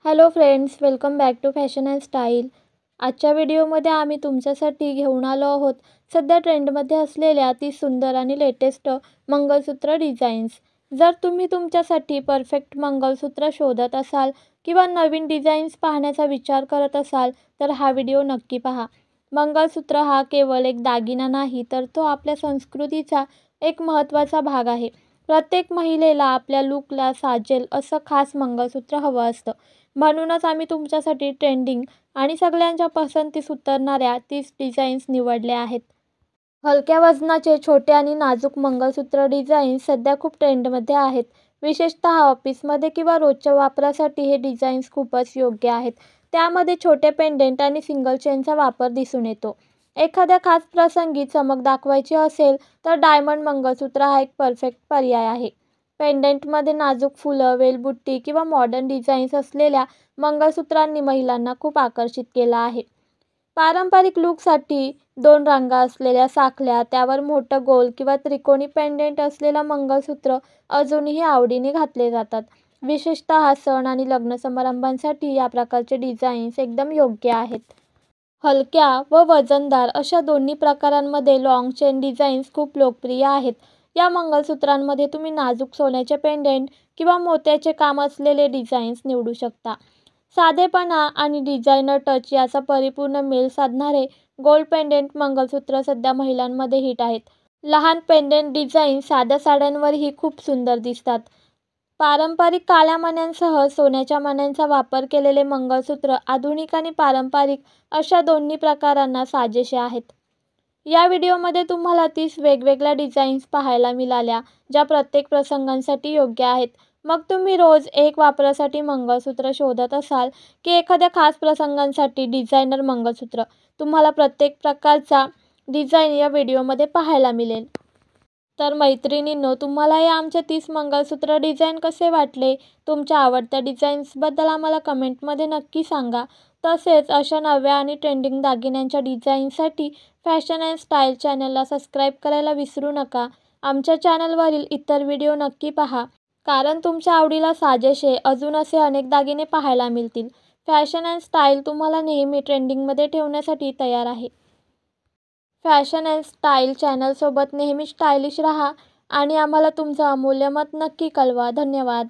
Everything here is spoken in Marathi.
Hello friends, welcome back to fashion and style. आजच्या व्हिडिओमध्ये आम्ही तुमच्यासाठी घेऊन आलो आहोत सध्या ट्रेंडमध्ये असलेल्या 30 सुंदर आणि लेटेस्ट मंगळसूत्र डिझाईन्स. जर तुम्ही तुमच्यासाठी परफेक्ट मंगळसूत्र शोधत असाल किंवा नवीन डिझाईन्स पाहण्याचा विचार करत असाल तर हा व्हिडिओ नक्की पहा. मंगळसूत्र हा केवळ एक दागिना नाही, तर तो आपल्या संस्कृतीचा एक महत्त्वाचा भाग आहे. प्रत्येक महिलेला आपल्या लूकला साजेल असं खास मंगळसूत्र हवं असतं. म्हणूनच आम्ही तुमच्यासाठी ट्रेंडिंग आणि सगळ्यांच्या पसंतीस उतरणाऱ्या 30 डिझाईन्स निवडल्या आहेत. हलक्या वजनाचे छोटे आणि नाजूक मंगळसूत्र डिझाईन्स सध्या खूप ट्रेंडमध्ये आहेत. विशेषतः ऑफिसमध्ये किंवा रोजच्या वापरासाठी हे डिझाईन्स खूपच योग्य आहेत. त्यामध्ये छोटे पेंडेंट आणि सिंगल चेनचा वापर दिसून येतो. एखाद्या खास प्रसंगी चमक दाखवायची असेल तर डायमंड मंगळसूत्र हा एक परफेक्ट पर्याय आहे. पेंडेंटमध्ये नाजूक फुलं, वेलबुट्टी किंवा मॉडर्न डिझाईन्स असलेल्या मंगळसूत्रांनी महिलांना खूप आकर्षित केलं आहे. पारंपरिक लूकसाठी 2 रांगा असलेल्या साखळ्या, त्यावर मोठं गोल किंवा त्रिकोणी पेंडेंट असलेलं मंगळसूत्र अजूनही आवडीने घातले जातात. विशेषतः सण आणि लग्न समारंभांसाठी या प्रकारचे डिझाईन्स एकदम योग्य आहेत. हलक्या व वजनदार अशा दोन्ही प्रकारांमध्ये लॉंग चेन डिझाईन्स खूप लोकप्रिय आहेत. या मंगळसूत्रांमध्ये तुम्ही नाजूक सोन्याचे पेंडेंट किंवा मोत्याचे काम असलेले डिझाईन्स निवडू शकता. साधेपणा आणि डिझायनर टच याचा परिपूर्ण मेळ साधणारे गोल्ड पेंडेंट मंगळसूत्र सध्या महिलांमध्ये हिट आहेत. लहान पेंडेंट डिझाईन्स साध्या साड्यांवरही खूप सुंदर दिसतात. पारंपरिक काळ्या मण्यांसह सोन्याच्या मण्यांचा वापर केलेले मंगळसूत्र आधुनिक आणि पारंपरिक अशा दोन्ही प्रकारांना साजेसे आहेत. या व्हिडिओमध्ये तुम्हाला 30 वेगवेगळ्या डिझाईन्स पाहायला मिळाल्या, ज्या प्रत्येक प्रसंगांसाठी योग्य आहेत. मग तुम्ही रोज एक वापरासाठी मंगळसूत्र शोधत असाल की एखाद्या खास प्रसंगांसाठी डिझायनर मंगळसूत्र, तुम्हाला प्रत्येक प्रकारचा डिझाईन या व्हिडिओमध्ये पाहायला मिळेल. तर मैत्रिणींनो, तुम्हाला हे आमचे 30 मंगळसूत्र डिझाईन कसे वाटले? तुमच्या आवडत्या डिझाईन्सबद्दल आम्हाला कमेंटमध्ये नक्की सांगा. तसेच अशा नव्या आणि ट्रेंडिंग दागिन्यांच्या डिझाईन्ससाठी फॅशन अँड स्टाईल चॅनलला सबस्क्राईब करायला विसरू नका. आमच्या चॅनलवरील इतर व्हिडिओ नक्की पहा, कारण तुमच्या आवडीला साजेसे अजून असे अनेक दागिने पाहायला मिळतील. फॅशन अँड स्टाईल तुम्हाला नेहमी ट्रेंडिंगमध्ये ठेवण्यासाठी तयार आहे. फॅशन अँड स्टाईल चॅनलसोबत नेहमी स्टायलिश राहा आणि आम्हाला तुमचं अमूल्य मत नक्की कळवा. धन्यवाद.